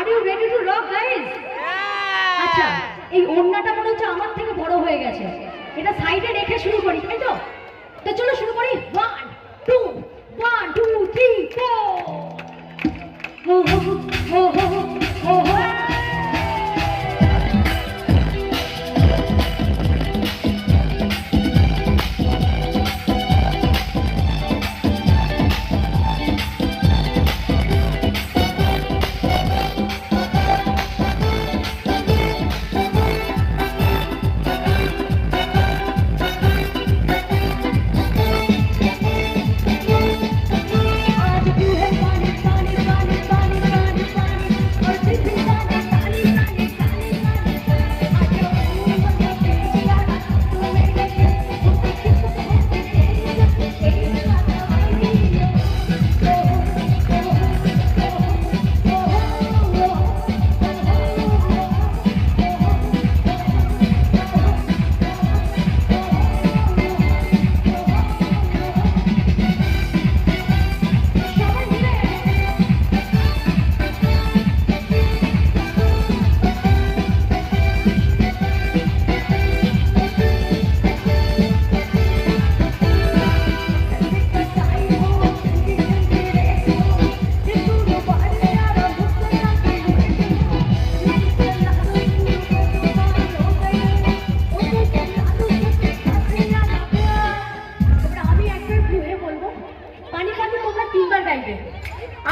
R you ready to rock guys? আচ্ছা, এই ওড়নাটা মনে হচ্ছে আমার থেকে বড় হয়ে গেছে, এটা সাইডে রেখে শুরু করি, তাই তো? তো চলো শুরু করি। 1 2 1 2 3 4। হো হো হো হো হো হো।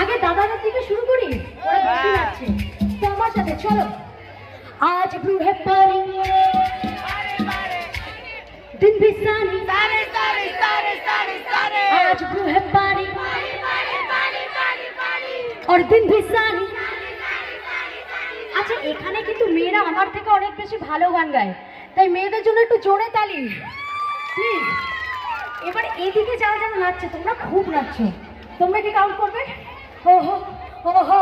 আগে দাদাদের দিকে শুরু করি, ওরা বেশি যাচ্ছে তো আমার সাথে চলো। आज ब्लू है पानी दिन भी सानी सारे सारे सारे सारे सारे आज ब्लू है पानी और दिन भी सानी। আচ্ছা, এখানে কিন্তু মেয়েরা আমার থেকে অনেক বেশি ভালো গান গায়, তাই মেয়েদের জন্য একটু জোরে তালি প্লিজ। এবার এদিকে যারা যারা নাচছে, তোমরা খুব নাচছো, তোমরা কি কাউন্ট করবে? হো হো হো হো